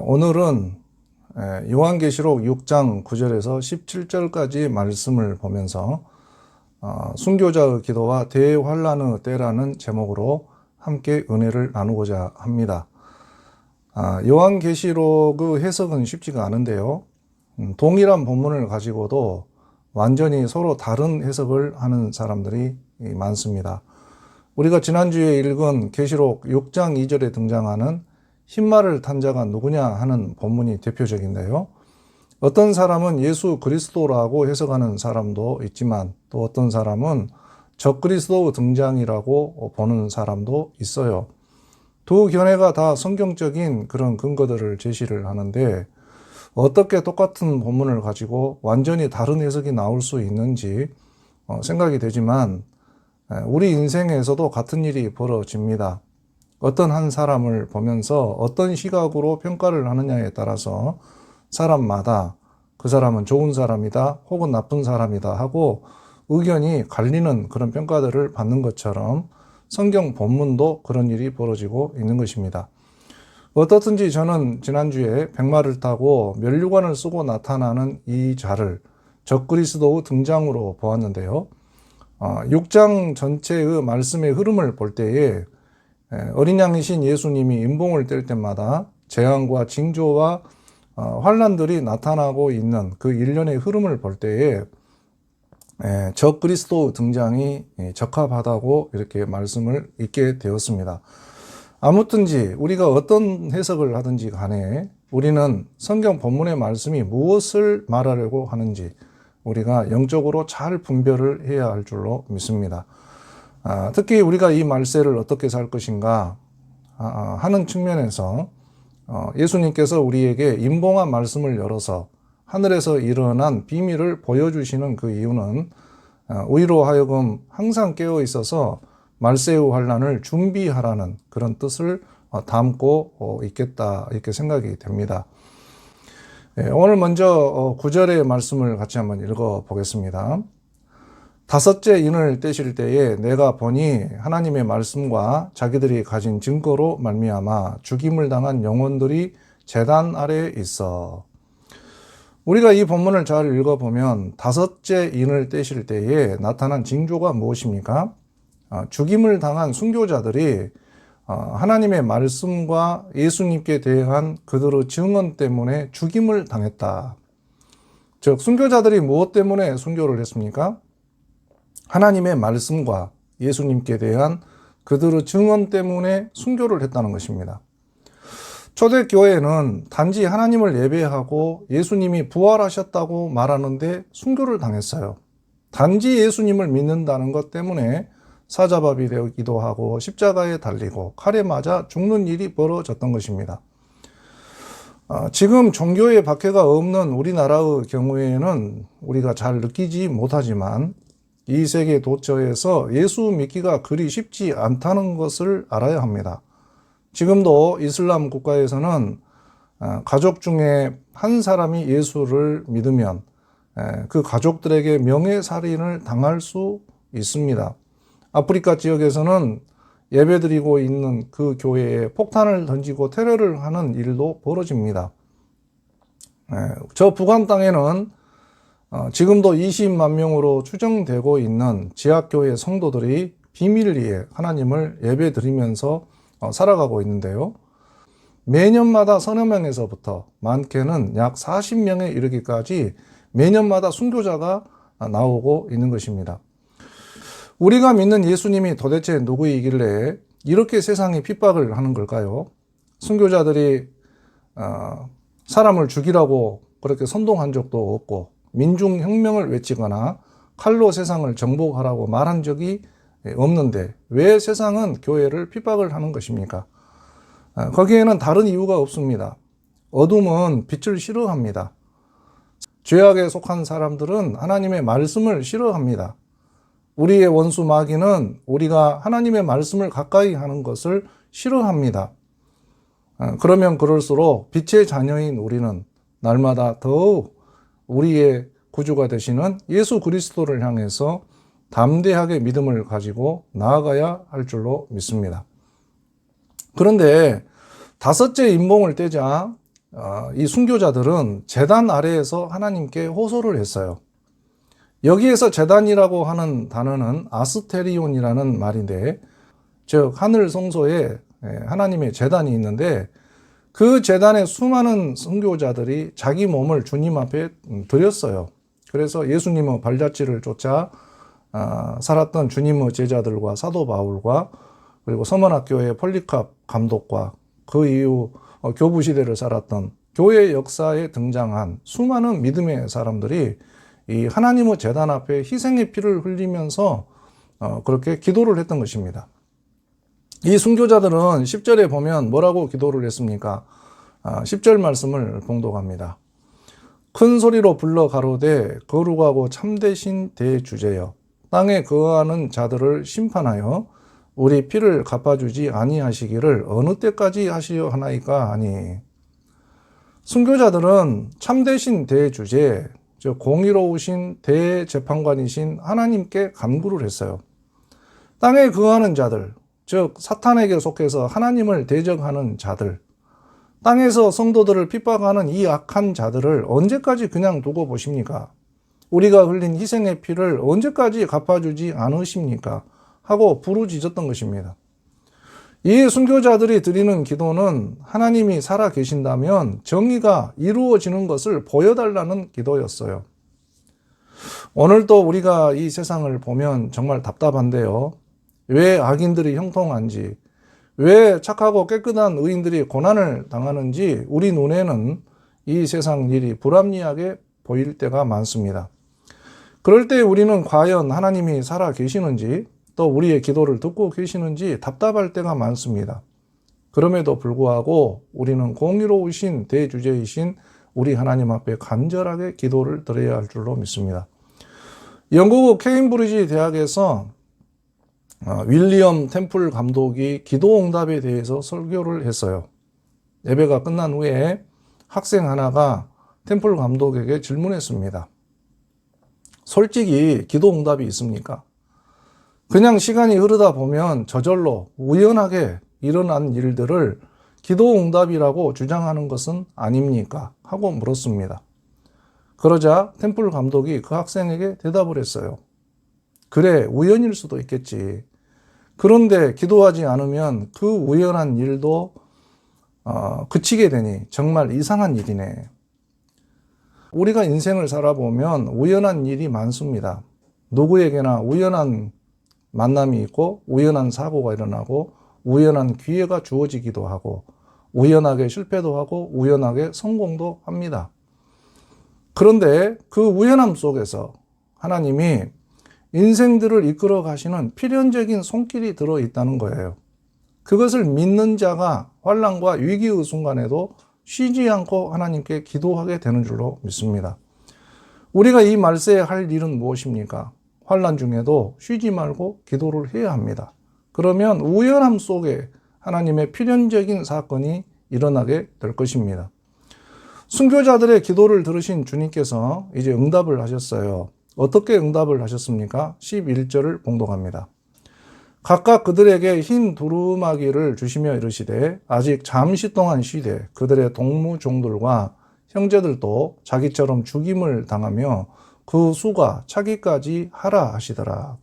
오늘은 요한계시록 6장 9절에서 17절까지 말씀을 보면서 순교자의 기도와 대환란의 때라는 제목으로 함께 은혜를 나누고자 합니다. 요한계시록의 해석은 쉽지가 않은데요. 동일한 본문을 가지고도 완전히 서로 다른 해석을 하는 사람들이 많습니다. 우리가 지난주에 읽은 계시록 6장 2절에 등장하는 흰말을 탄 자가 누구냐 하는 본문이 대표적인데요. 어떤 사람은 예수 그리스도라고 해석하는 사람도 있지만 또 어떤 사람은 적그리스도의 등장이라고 보는 사람도 있어요. 두 견해가 다 성경적인 그런 근거들을 제시를 하는데 어떻게 똑같은 본문을 가지고 완전히 다른 해석이 나올 수 있는지 생각이 되지만 우리 인생에서도 같은 일이 벌어집니다. 어떤 한 사람을 보면서 어떤 시각으로 평가를 하느냐에 따라서 사람마다 그 사람은 좋은 사람이다 혹은 나쁜 사람이다 하고 의견이 갈리는 그런 평가들을 받는 것처럼 성경 본문도 그런 일이 벌어지고 있는 것입니다. 어떻든지 저는 지난주에 백마를 타고 면류관을 쓰고 나타나는 이 자를 적그리스도의 등장으로 보았는데요. 6장 전체의 말씀의 흐름을 볼 때에 어린 양이신 예수님이 임봉을 뗄 때마다 재앙과 징조와 환란들이 나타나고 있는 그 일련의 흐름을 볼 때에 적그리스도 등장이 적합하다고 이렇게 말씀을 읽게 되었습니다. 아무튼지 우리가 어떤 해석을 하든지 간에 우리는 성경 본문의 말씀이 무엇을 말하려고 하는지 우리가 영적으로 잘 분별을 해야 할 줄로 믿습니다. 특히 우리가 이 말세를 어떻게 살 것인가 하는 측면에서 예수님께서 우리에게 임봉한 말씀을 열어서 하늘에서 일어난 비밀을 보여주시는 그 이유는 우리로 하여금 항상 깨어 있어서 말세의 환란을 준비하라는 그런 뜻을 담고 있겠다 이렇게 생각이 됩니다. 오늘 먼저 9절의 말씀을 같이 한번 읽어 보겠습니다. 다섯째 인을 떼실 때에 내가 보니 하나님의 말씀과 자기들이 가진 증거로 말미암아 죽임을 당한 영혼들이 제단 아래에 있어. 우리가 이 본문을 잘 읽어보면 다섯째 인을 떼실 때에 나타난 징조가 무엇입니까? 죽임을 당한 순교자들이 하나님의 말씀과 예수님께 대한 그들의 증언 때문에 죽임을 당했다. 즉 순교자들이 무엇 때문에 순교를 했습니까? 하나님의 말씀과 예수님께 대한 그들의 증언 때문에 순교를 했다는 것입니다. 초대교회는 단지 하나님을 예배하고 예수님이 부활하셨다고 말하는데 순교를 당했어요. 단지 예수님을 믿는다는 것 때문에 사자밥이 되기도 하고 십자가에 달리고 칼에 맞아 죽는 일이 벌어졌던 것입니다. 지금 종교의 박해가 없는 우리나라의 경우에는 우리가 잘 느끼지 못하지만 이 세계 도처에서 예수 믿기가 그리 쉽지 않다는 것을 알아야 합니다. 지금도 이슬람 국가에서는 가족 중에 한 사람이 예수를 믿으면 그 가족들에게 명예살인을 당할 수 있습니다. 아프리카 지역에서는 예배드리고 있는 그 교회에 폭탄을 던지고 테러를 하는 일도 벌어집니다. 저 북한 땅에는 지금도 20만 명으로 추정되고 있는 지하교회 성도들이 비밀리에 하나님을 예배드리면서 살아가고 있는데요. 매년마다 서너 명에서부터 많게는 약 40명에 이르기까지 매년마다 순교자가 나오고 있는 것입니다. 우리가 믿는 예수님이 도대체 누구이길래 이렇게 세상이 핍박을 하는 걸까요? 순교자들이 사람을 죽이라고 그렇게 선동한 적도 없고 민중혁명을 외치거나 칼로 세상을 정복하라고 말한 적이 없는데 왜 세상은 교회를 핍박을 하는 것입니까? 거기에는 다른 이유가 없습니다. 어둠은 빛을 싫어합니다. 죄악에 속한 사람들은 하나님의 말씀을 싫어합니다. 우리의 원수 마귀는 우리가 하나님의 말씀을 가까이 하는 것을 싫어합니다. 그러면 그럴수록 빛의 자녀인 우리는 날마다 더욱 우리의 구주가 되시는 예수 그리스도를 향해서 담대하게 믿음을 가지고 나아가야 할 줄로 믿습니다. 그런데 다섯째 임봉을 떼자 이 순교자들은 제단 아래에서 하나님께 호소를 했어요. 여기에서 제단이라고 하는 단어는 아스테리온이라는 말인데, 즉 하늘 성소에 하나님의 제단이 있는데, 그 제단에 수많은 순교자들이 자기 몸을 주님 앞에 드렸어요. 그래서 예수님의 발자취를 쫓아 살았던 주님의 제자들과 사도 바울과 그리고 서머나교회 폴리캅 감독과 그 이후 교부 시대를 살았던 교회 역사에 등장한 수많은 믿음의 사람들이 이 하나님의 제단 앞에 희생의 피를 흘리면서 그렇게 기도를 했던 것입니다. 이 순교자들은 10절에 보면 뭐라고 기도를 했습니까? 10절 말씀을 봉독합니다. 큰 소리로 불러 가로되 거룩하고 참되신 대주제여 땅에 거하는 자들을 심판하여 우리 피를 갚아주지 아니하시기를 어느 때까지 하시려 하나이까 하니. 순교자들은 참되신 대주제, 즉 공의로우신 대재판관이신 하나님께 간구를 했어요. 땅에 거하는 자들, 즉 사탄에게 속해서 하나님을 대적하는 자들, 땅에서 성도들을 핍박하는 이 악한 자들을 언제까지 그냥 두고 보십니까? 우리가 흘린 희생의 피를 언제까지 갚아주지 않으십니까? 하고 부르짖었던 것입니다. 이 순교자들이 드리는 기도는 하나님이 살아 계신다면 정의가 이루어지는 것을 보여달라는 기도였어요. 오늘도 우리가 이 세상을 보면 정말 답답한데요. 왜 악인들이 형통한지, 왜 착하고 깨끗한 의인들이 고난을 당하는지 우리 눈에는 이 세상 일이 불합리하게 보일 때가 많습니다. 그럴 때 우리는 과연 하나님이 살아 계시는지 또 우리의 기도를 듣고 계시는지 답답할 때가 많습니다. 그럼에도 불구하고 우리는 공의로우신 대주제이신 우리 하나님 앞에 간절하게 기도를 드려야 할 줄로 믿습니다. 영국 케임브리지 대학에서 윌리엄 템플 감독이 기도응답에 대해서 설교를 했어요. 예배가 끝난 후에 학생 하나가 템플 감독에게 질문했습니다. 솔직히 기도응답이 있습니까? 그냥 시간이 흐르다 보면 저절로 우연하게 일어난 일들을 기도응답이라고 주장하는 것은 아닙니까? 하고 물었습니다. 그러자 템플 감독이 그 학생에게 대답을 했어요. 그래, 우연일 수도 있겠지. 그런데 기도하지 않으면 그 우연한 일도 그치게 되니 정말 이상한 일이네. 우리가 인생을 살아보면 우연한 일이 많습니다. 누구에게나 우연한 만남이 있고 우연한 사고가 일어나고 우연한 기회가 주어지기도 하고 우연하게 실패도 하고 우연하게 성공도 합니다. 그런데 그 우연함 속에서 하나님이 인생들을 이끌어 가시는 필연적인 손길이 들어있다는 거예요. 그것을 믿는 자가 환난과 위기의 순간에도 쉬지 않고 하나님께 기도하게 되는 줄로 믿습니다. 우리가 이 말세에 할 일은 무엇입니까? 환난 중에도 쉬지 말고 기도를 해야 합니다. 그러면 우연함 속에 하나님의 필연적인 사건이 일어나게 될 것입니다. 순교자들의 기도를 들으신 주님께서 이제 응답을 하셨어요. 어떻게 응답을 하셨습니까? 11절을 봉독합니다. 각각 그들에게 흰 두루마기를 주시며 이르시되 아직 잠시 동안 쉬되 그들의 동무종들과 형제들도 자기처럼 죽임을 당하며 그 수가 차기까지 하라 하시더라.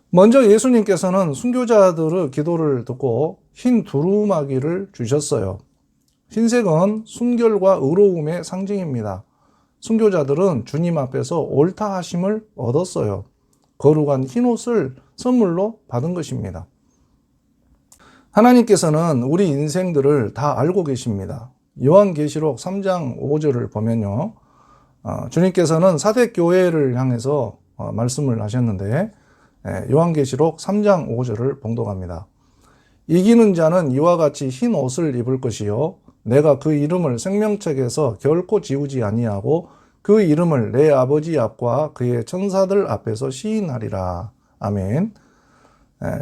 먼저 예수님께서는 순교자들의 기도를 듣고 흰 두루마기를 주셨어요. 흰색은 순결과 의로움의 상징입니다. 순교자들은 주님 앞에서 옳다 하심을 얻었어요. 거룩한 흰옷을 선물로 받은 것입니다. 하나님께서는 우리 인생들을 다 알고 계십니다. 요한계시록 3장 5절을 보면요. 주님께서는 사대교회를 향해서 말씀을 하셨는데 요한계시록 3장 5절을 봉독합니다. 이기는 자는 이와 같이 흰 옷을 입을 것이요 내가 그 이름을 생명책에서 결코 지우지 아니하고 그 이름을 내 아버지 앞과 그의 천사들 앞에서 시인하리라. 아멘.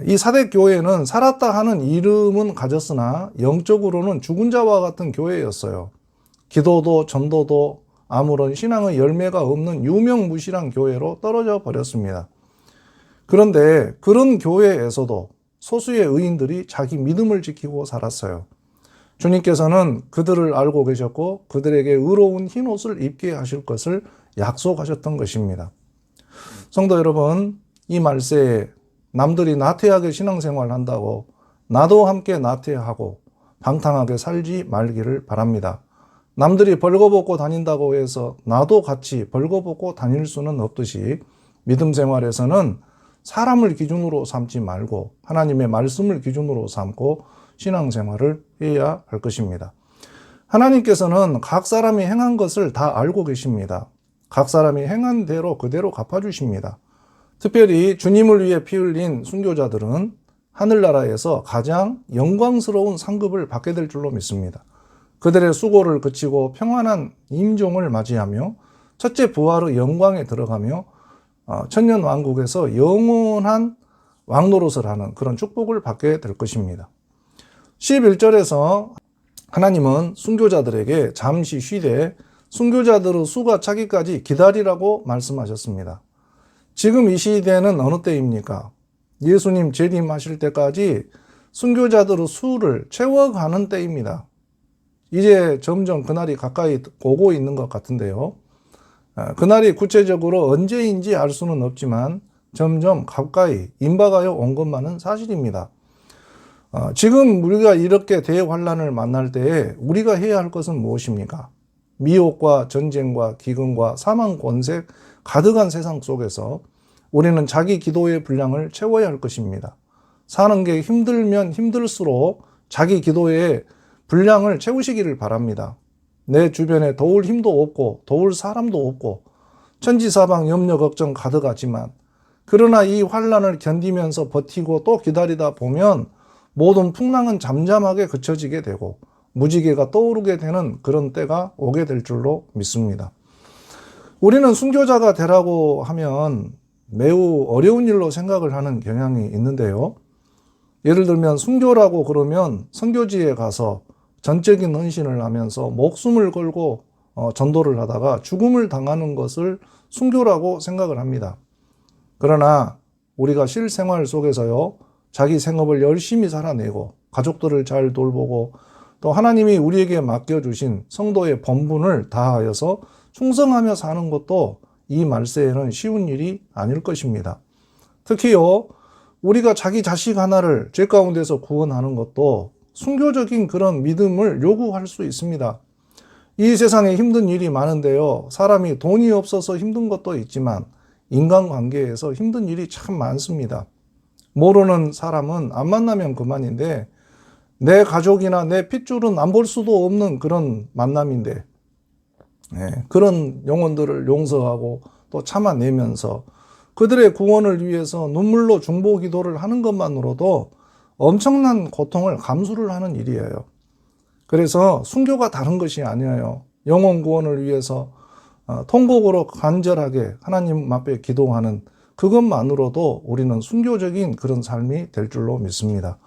이 사대교회는 살았다 하는 이름은 가졌으나 영적으로는 죽은 자와 같은 교회였어요. 기도도 전도도 아무런 신앙의 열매가 없는 유명무실한 교회로 떨어져 버렸습니다. 그런데 그런 교회에서도 소수의 의인들이 자기 믿음을 지키고 살았어요. 주님께서는 그들을 알고 계셨고 그들에게 의로운 흰옷을 입게 하실 것을 약속하셨던 것입니다. 성도 여러분, 이 말세에 남들이 나태하게 신앙생활을 한다고 나도 함께 나태하고 방탕하게 살지 말기를 바랍니다. 남들이 벌거벗고 다닌다고 해서 나도 같이 벌거벗고 다닐 수는 없듯이 믿음 생활에서는 사람을 기준으로 삼지 말고 하나님의 말씀을 기준으로 삼고 신앙생활을 해야 할 것입니다. 하나님께서는 각 사람이 행한 것을 다 알고 계십니다. 각 사람이 행한 대로 그대로 갚아주십니다. 특별히 주님을 위해 피 흘린 순교자들은 하늘나라에서 가장 영광스러운 상급을 받게 될 줄로 믿습니다. 그들의 수고를 그치고 평안한 임종을 맞이하며 첫째 부활의 영광에 들어가며 천년 왕국에서 영원한 왕노릇을 하는 그런 축복을 받게 될 것입니다. 11절에서 하나님은 순교자들에게 잠시 쉬되 순교자들의 수가 차기까지 기다리라고 말씀하셨습니다. 지금 이 시대는 어느 때입니까? 예수님 재림하실 때까지 순교자들의 수를 채워가는 때입니다. 이제 점점 그날이 가까이 오고 있는 것 같은데요. 그날이 구체적으로 언제인지 알 수는 없지만 점점 가까이 임박하여 온 것만은 사실입니다. 지금 우리가 이렇게 대환란을 만날 때에 우리가 해야 할 것은 무엇입니까? 미혹과 전쟁과 기근과 사망 권세 가득한 세상 속에서 우리는 자기 기도의 분량을 채워야 할 것입니다. 사는 게 힘들면 힘들수록 자기 기도의 분량을 채우시기를 바랍니다. 내 주변에 도울 힘도 없고 도울 사람도 없고 천지사방 염려 걱정 가득하지만 그러나 이 환란을 견디면서 버티고 또 기다리다 보면 모든 풍랑은 잠잠하게 그쳐지게 되고 무지개가 떠오르게 되는 그런 때가 오게 될 줄로 믿습니다. 우리는 순교자가 되라고 하면 매우 어려운 일로 생각을 하는 경향이 있는데요. 예를 들면 순교라고 그러면 선교지에 가서 전적인 헌신을 하면서 목숨을 걸고 전도를 하다가 죽음을 당하는 것을 순교라고 생각을 합니다. 그러나 우리가 실생활 속에서요, 자기 생업을 열심히 살아내고 가족들을 잘 돌보고 또 하나님이 우리에게 맡겨주신 성도의 본분을 다하여서 충성하며 사는 것도 이 말세에는 쉬운 일이 아닐 것입니다. 특히요, 우리가 자기 자식 하나를 죄 가운데서 구원하는 것도 순교적인 그런 믿음을 요구할 수 있습니다. 이 세상에 힘든 일이 많은데요, 사람이 돈이 없어서 힘든 것도 있지만 인간관계에서 힘든 일이 참 많습니다. 모르는 사람은 안 만나면 그만인데 내 가족이나 내 핏줄은 안 볼 수도 없는 그런 만남인데 그런 영혼들을 용서하고 또 참아내면서 그들의 구원을 위해서 눈물로 중보 기도를 하는 것만으로도 엄청난 고통을 감수를 하는 일이에요. 그래서 순교가 다른 것이 아니에요. 영혼 구원을 위해서 통곡으로 간절하게 하나님 앞에 기도하는 그것만으로도 우리는 순교적인 그런 삶이 될 줄로 믿습니다.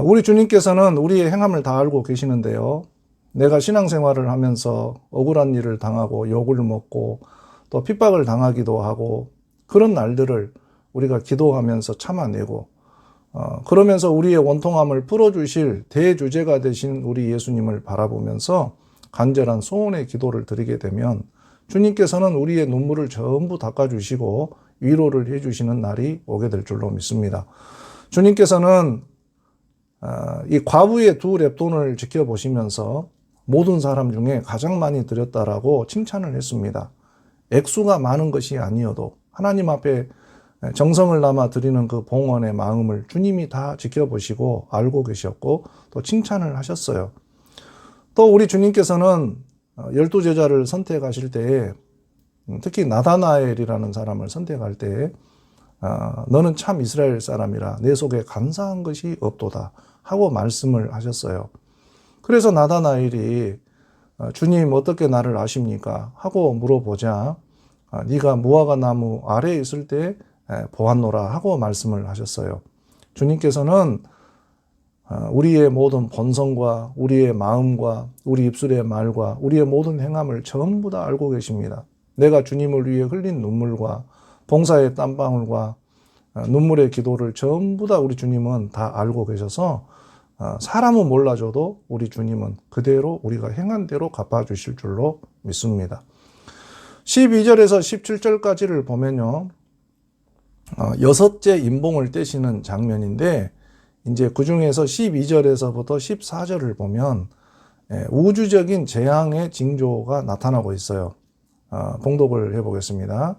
우리 주님께서는 우리의 행함을 다 알고 계시는데요. 내가 신앙생활을 하면서 억울한 일을 당하고 욕을 먹고 또 핍박을 당하기도 하고 그런 날들을 우리가 기도하면서 참아내고 그러면서 우리의 원통함을 풀어주실 대주제가 되신 우리 예수님을 바라보면서 간절한 소원의 기도를 드리게 되면 주님께서는 우리의 눈물을 전부 닦아주시고 위로를 해주시는 날이 오게 될 줄로 믿습니다. 주님께서는 이 과부의 2렙돈을 지켜보시면서 모든 사람 중에 가장 많이 드렸다라고 칭찬을 했습니다. 액수가 많은 것이 아니어도 하나님 앞에 정성을 담아 드리는 그 봉헌의 마음을 주님이 다 지켜보시고 알고 계셨고 또 칭찬을 하셨어요. 또 우리 주님께서는 12제자를 선택하실 때에 특히 나다나엘이라는 사람을 선택할 때에 너는 참 이스라엘 사람이라 내 속에 감사한 것이 없도다 하고 말씀을 하셨어요. 그래서 나다나엘이 주님 어떻게 나를 아십니까? 하고 물어보자 네가 무화과 나무 아래에 있을 때 보았노라 하고 말씀을 하셨어요. 주님께서는 우리의 모든 본성과 우리의 마음과 우리 입술의 말과 우리의 모든 행함을 전부 다 알고 계십니다. 내가 주님을 위해 흘린 눈물과 봉사의 땀방울과 눈물의 기도를 전부 다 우리 주님은 다 알고 계셔서 사람은 몰라줘도 우리 주님은 그대로 우리가 행한 대로 갚아주실 줄로 믿습니다. 12절에서 17절까지를 보면요, 여섯째 임봉을 떼시는 장면인데, 이제 그 중에서 12절에서부터 14절을 보면 우주적인 재앙의 징조가 나타나고 있어요. 봉독을 해보겠습니다.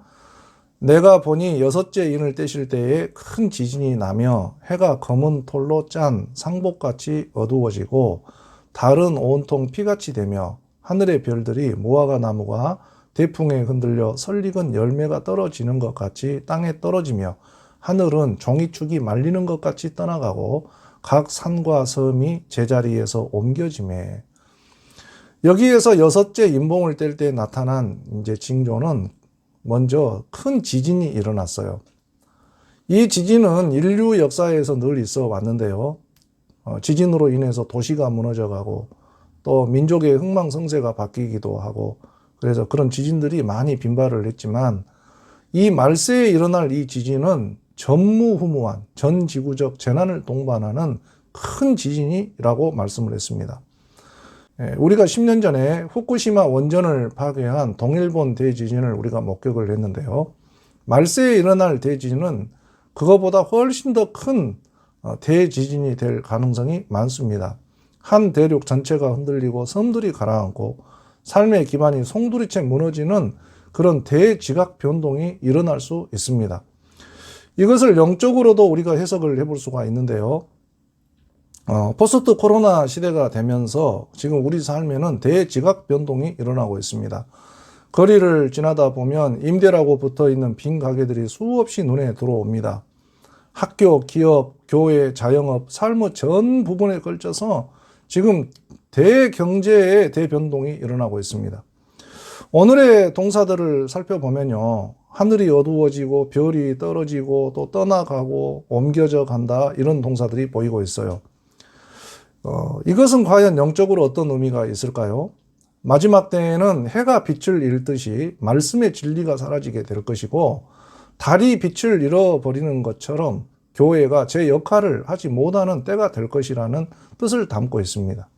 내가 보니 여섯째 인을 떼실 때에 큰 지진이 나며 해가 검은 톨로 짠 상복같이 어두워지고 달은 온통 피같이 되며 하늘의 별들이 무화과 나무가 대풍에 흔들려 설익은 열매가 떨어지는 것 같이 땅에 떨어지며 하늘은 종이축이 말리는 것 같이 떠나가고 각 산과 섬이 제자리에서 옮겨지매. 여기에서 여섯째 임봉을 뗄 때 나타난 이제 징조는 먼저 큰 지진이 일어났어요. 이 지진은 인류 역사에서 늘 있어 왔는데요. 지진으로 인해서 도시가 무너져가고 또 민족의 흥망성쇠가 바뀌기도 하고 그래서 그런 지진들이 많이 빈발을 했지만 이 말세에 일어날 이 지진은 전무후무한 전지구적 재난을 동반하는 큰 지진이라고 말씀을 했습니다. 우리가 10년 전에 후쿠시마 원전을 파괴한 동일본 대지진을 우리가 목격을 했는데요. 말세에 일어날 대지진은 그거보다 훨씬 더 큰 대지진이 될 가능성이 많습니다. 한 대륙 전체가 흔들리고 섬들이 가라앉고 삶의 기반이 송두리째 무너지는 그런 대지각 변동이 일어날 수 있습니다. 이것을 영적으로도 우리가 해석을 해볼 수가 있는데요. 포스트 코로나 시대가 되면서 지금 우리 삶에는 대지각 변동이 일어나고 있습니다. 거리를 지나다 보면 임대라고 붙어 있는 빈 가게들이 수없이 눈에 들어옵니다. 학교, 기업, 교회, 자영업, 삶의 전 부분에 걸쳐서 지금 대경제의 대변동이 일어나고 있습니다. 오늘의 동사들을 살펴보면요. 하늘이 어두워지고 별이 떨어지고 또 떠나가고 옮겨져 간다 이런 동사들이 보이고 있어요. 이것은 과연 영적으로 어떤 의미가 있을까요? 마지막 때에는 해가 빛을 잃듯이 말씀의 진리가 사라지게 될 것이고 달이 빛을 잃어버리는 것처럼 교회가 제 역할을 하지 못하는 때가 될 것이라는 뜻을 담고 있습니다.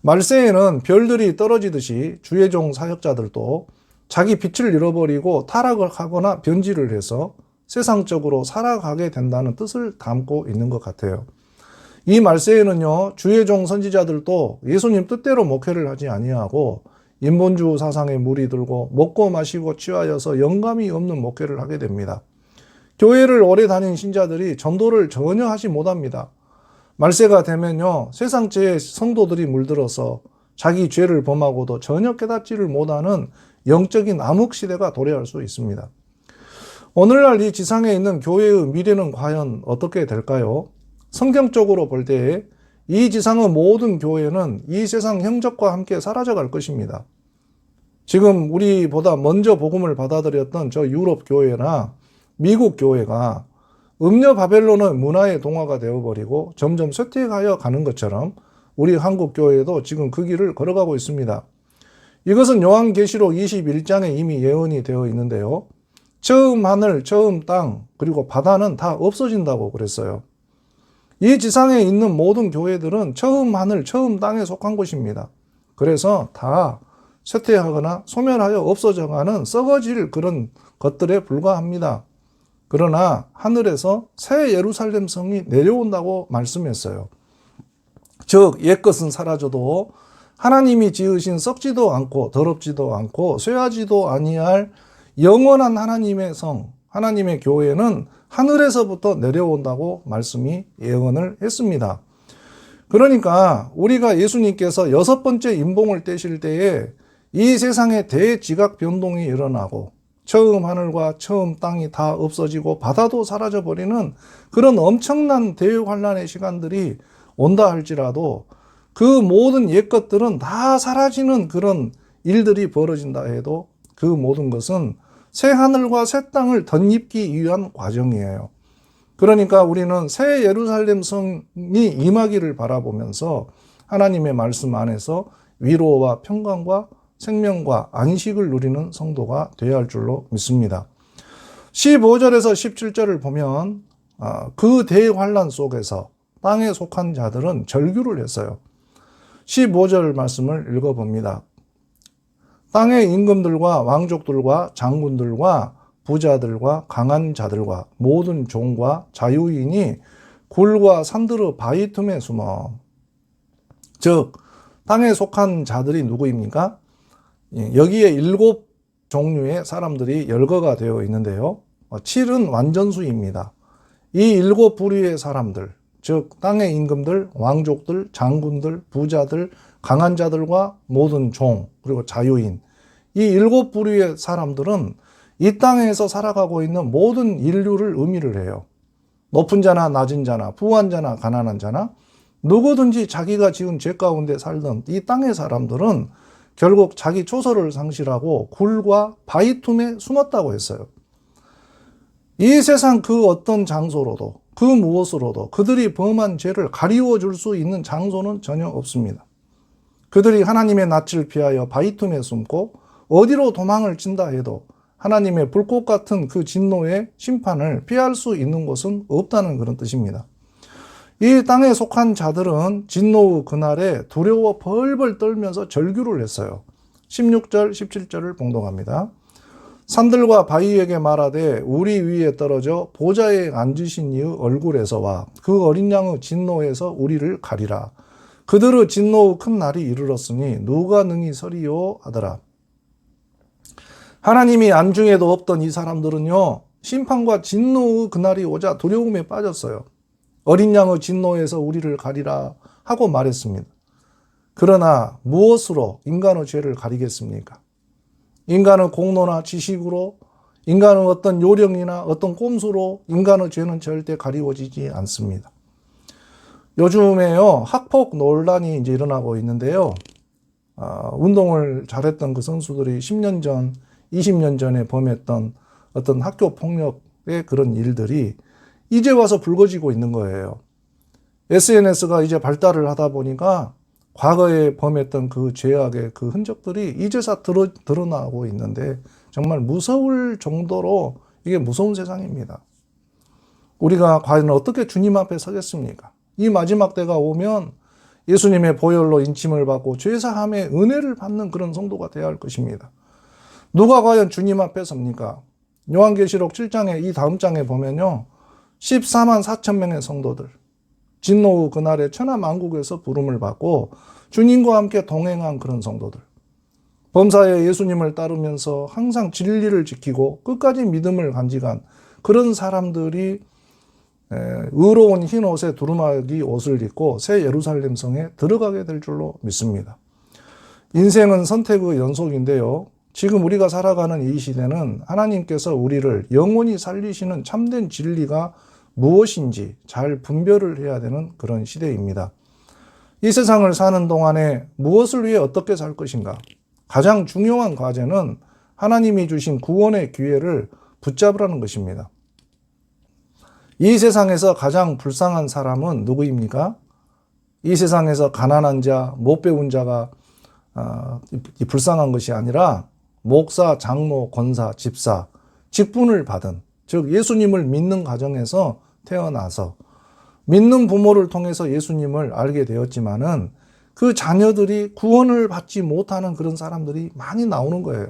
말세에는 별들이 떨어지듯이 주의 종 사역자들도 자기 빛을 잃어버리고 타락을 하거나 변질을 해서 세상적으로 살아가게 된다는 뜻을 담고 있는 것 같아요. 이 말세에는요, 주의 종 선지자들도 예수님 뜻대로 목회를 하지 아니하고 인본주의 사상에 물이 들고 먹고 마시고 취하여서 영감이 없는 목회를 하게 됩니다. 교회를 오래 다닌 신자들이 전도를 전혀 하지 못합니다. 말세가 되면요, 세상죄에 성도들이 물들어서 자기 죄를 범하고도 전혀 깨닫지를 못하는 영적인 암흑시대가 도래할 수 있습니다. 오늘날 이 지상에 있는 교회의 미래는 과연 어떻게 될까요? 성경적으로 볼 때 이 지상의 모든 교회는 이 세상 형적과 함께 사라져갈 것입니다. 지금 우리보다 먼저 복음을 받아들였던 저 유럽 교회나 미국 교회가 음녀 바벨론의 문화의 동화가 되어버리고 점점 쇠퇴하여 가는 것처럼 우리 한국 교회도 지금 그 길을 걸어가고 있습니다. 이것은 요한계시록 21장에 이미 예언이 되어 있는데요. 처음 하늘, 처음 땅, 그리고 바다는 다 없어진다고 그랬어요. 이 지상에 있는 모든 교회들은 처음 하늘, 처음 땅에 속한 곳입니다. 그래서 다 쇠퇴하거나 소멸하여 없어져가는 썩어질 그런 것들에 불과합니다. 그러나 하늘에서 새 예루살렘 성이 내려온다고 말씀했어요. 즉 옛것은 사라져도 하나님이 지으신 썩지도 않고 더럽지도 않고 쇠하지도 아니할 영원한 하나님의 성, 하나님의 교회는 하늘에서부터 내려온다고 말씀이 예언을 했습니다. 그러니까 우리가 예수님께서 6번째 임봉을 떼실 때에 이 세상에 대지각 변동이 일어나고 처음 하늘과 처음 땅이 다 없어지고 바다도 사라져버리는 그런 엄청난 대환란의 시간들이 온다 할지라도 그 모든 옛것들은 다 사라지는 그런 일들이 벌어진다 해도 그 모든 것은 새 하늘과 새 땅을 덧입기 위한 과정이에요. 그러니까 우리는 새 예루살렘 성이 임하기를 바라보면서 하나님의 말씀 안에서 위로와 평강과 생명과 안식을 누리는 성도가 되어야 할 줄로 믿습니다. 15절에서 17절을 보면 그 대환란 속에서 땅에 속한 자들은 절규를 했어요. 15절 말씀을 읽어봅니다. 땅의 임금들과 왕족들과 장군들과 부자들과 강한 자들과 모든 종과 자유인이 굴과 산들의 바위 틈에 숨어. 즉 땅에 속한 자들이 누구입니까? 여기에 7 종류의 사람들이 열거가 되어 있는데요. 7은 완전수입니다. 이 7 부류의 사람들, 즉 땅의 임금들, 왕족들, 장군들, 부자들, 강한 자들과 모든 종, 그리고 자유인, 이 7 부류의 사람들은 이 땅에서 살아가고 있는 모든 인류를 의미를 해요. 높은 자나 낮은 자나 부한 자나 가난한 자나 누구든지 자기가 지은 죄 가운데 살던 이 땅의 사람들은 결국 자기 초서를 상실하고 굴과 바위 틈에 숨었다고 했어요. 이 세상 그 어떤 장소로도 그 무엇으로도 그들이 범한 죄를 가리워 줄 수 있는 장소는 전혀 없습니다. 그들이 하나님의 낯을 피하여 바위 틈에 숨고 어디로 도망을 친다 해도 하나님의 불꽃 같은 그 진노의 심판을 피할 수 있는 곳은 없다는 그런 뜻입니다. 이 땅에 속한 자들은 진노의 그날에 두려워 벌벌 떨면서 절규를 했어요. 16절, 17절을 봉독합니다. 산들과 바위에게 말하되 우리 위에 떨어져 보좌에 앉으신 이의 얼굴에서와 그 어린 양의 진노에서 우리를 가리라. 그들의 진노의 큰 날이 이르렀으니 누가 능히 서리요 하더라. 하나님이 안중에도 없던 이 사람들은요, 심판과 진노의 그날이 오자 두려움에 빠졌어요. 어린 양의 진노에서 우리를 가리라 하고 말했습니다. 그러나 무엇으로 인간의 죄를 가리겠습니까? 인간의 공로나 지식으로, 인간의 어떤 요령이나 어떤 꼼수로 인간의 죄는 절대 가리워지지 않습니다. 요즘에요, 학폭 논란이 이제 일어나고 있는데요. 운동을 잘했던 그 선수들이 10년 전, 20년 전에 범했던 어떤 학교 폭력의 그런 일들이 이제 와서 불거지고 있는 거예요. SNS가 이제 발달을 하다 보니까 과거에 범했던 그 죄악의 그 흔적들이 이제서 드러나고 있는데 정말 무서울 정도로 이게 무서운 세상입니다. 우리가 과연 어떻게 주님 앞에 서겠습니까? 이 마지막 때가 오면 예수님의 보혈로 인침을 받고 죄사함의 은혜를 받는 그런 성도가 되어야 할 것입니다. 누가 과연 주님 앞에 섭니까? 요한계시록 7장에 이 다음 장에 보면요. 14만 4천 명의 성도들, 진노 그날에 천하만국에서 부름을 받고 주님과 함께 동행한 그런 성도들, 범사에 예수님을 따르면서 항상 진리를 지키고 끝까지 믿음을 간직한 그런 사람들이 의로운 흰 옷에 두루마기 옷을 입고 새 예루살렘 성에 들어가게 될 줄로 믿습니다. 인생은 선택의 연속인데요. 지금 우리가 살아가는 이 시대는 하나님께서 우리를 영원히 살리시는 참된 진리가 무엇인지 잘 분별을 해야 되는 그런 시대입니다. 이 세상을 사는 동안에 무엇을 위해 어떻게 살 것인가? 가장 중요한 과제는 하나님이 주신 구원의 기회를 붙잡으라는 것입니다. 이 세상에서 가장 불쌍한 사람은 누구입니까? 이 세상에서 가난한 자, 못 배운 자가 불쌍한 것이 아니라 목사, 장로, 권사, 집사, 직분을 받은, 즉 예수님을 믿는 가정에서 태어나서 믿는 부모를 통해서 예수님을 알게 되었지만은 그 자녀들이 구원을 받지 못하는 그런 사람들이 많이 나오는 거예요.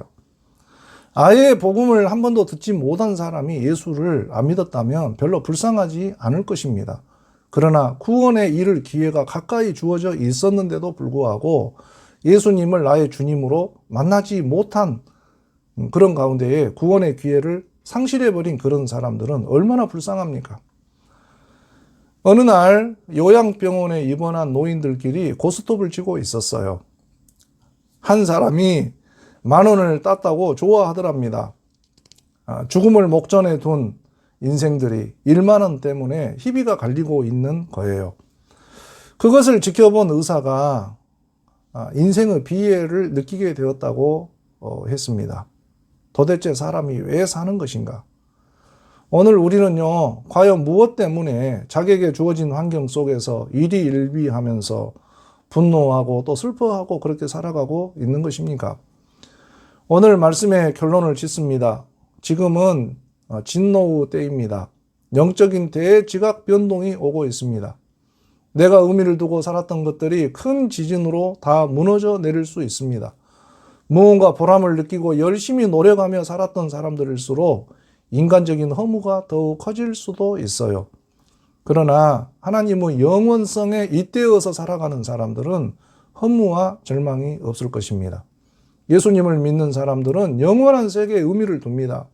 아예 복음을 한 번도 듣지 못한 사람이 예수를 안 믿었다면 별로 불쌍하지 않을 것입니다. 그러나 구원에 이를 기회가 가까이 주어져 있었는데도 불구하고 예수님을 나의 주님으로 만나지 못한 그런 가운데에 구원의 기회를 상실해버린 그런 사람들은 얼마나 불쌍합니까? 어느 날 요양병원에 입원한 노인들끼리 고스톱을 치고 있었어요. 한 사람이 10,000원을 땄다고 좋아하더랍니다. 죽음을 목전에 둔 인생들이 10,000원 때문에 희비가 갈리고 있는 거예요. 그것을 지켜본 의사가 인생의 비애를 느끼게 되었다고 했습니다. 도대체 사람이 왜 사는 것인가? 오늘 우리는요, 과연 무엇 때문에 자기에게 주어진 환경 속에서 일희일비하면서 분노하고 또 슬퍼하고 그렇게 살아가고 있는 것입니까? 오늘 말씀의 결론을 짓습니다. 지금은 진노의 때입니다. 영적인 대지각 변동이 오고 있습니다. 내가 의미를 두고 살았던 것들이 큰 지진으로 다 무너져 내릴 수 있습니다. 무언가 보람을 느끼고 열심히 노력하며 살았던 사람들일수록 인간적인 허무가 더욱 커질 수도 있어요. 그러나 하나님의 영원성에 잇대어서 살아가는 사람들은 허무와 절망이 없을 것입니다. 예수님을 믿는 사람들은 영원한 세계에 의미를 둡니다.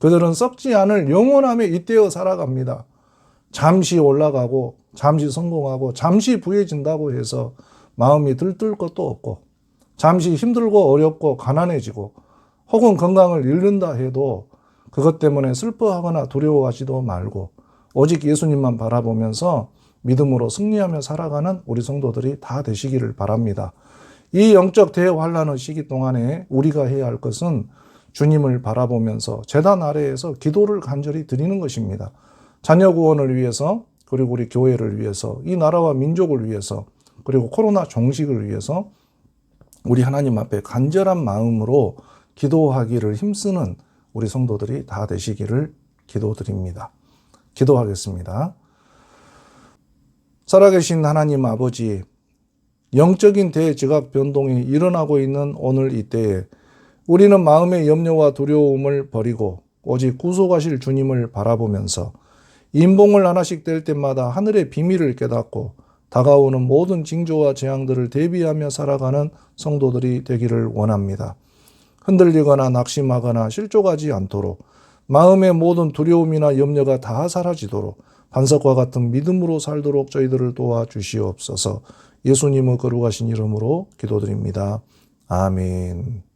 그들은 썩지 않을 영원함에 잇대어 살아갑니다. 잠시 올라가고 잠시 성공하고 잠시 부해진다고 해서 마음이 들뜰 것도 없고, 잠시 힘들고 어렵고 가난해지고 혹은 건강을 잃는다 해도 그것 때문에 슬퍼하거나 두려워하지도 말고 오직 예수님만 바라보면서 믿음으로 승리하며 살아가는 우리 성도들이 다 되시기를 바랍니다. 이 영적 대환란의 시기 동안에 우리가 해야 할 것은 주님을 바라보면서 제단 아래에서 기도를 간절히 드리는 것입니다. 자녀 구원을 위해서, 그리고 우리 교회를 위해서, 이 나라와 민족을 위해서, 그리고 코로나 종식을 위해서 우리 하나님 앞에 간절한 마음으로 기도하기를 힘쓰는 우리 성도들이 다 되시기를 기도드립니다. 기도하겠습니다. 살아계신 하나님 아버지, 영적인 대지각 변동이 일어나고 있는 오늘 이때에 우리는 마음의 염려와 두려움을 버리고 오직 구속하실 주님을 바라보면서 인봉을 하나씩 뗄 때마다 하늘의 비밀을 깨닫고 다가오는 모든 징조와 재앙들을 대비하며 살아가는 성도들이 되기를 원합니다. 흔들리거나 낙심하거나 실족하지 않도록 마음의 모든 두려움이나 염려가 다 사라지도록 반석과 같은 믿음으로 살도록 저희들을 도와주시옵소서. 예수님의 거룩하신 이름으로 기도드립니다. 아멘.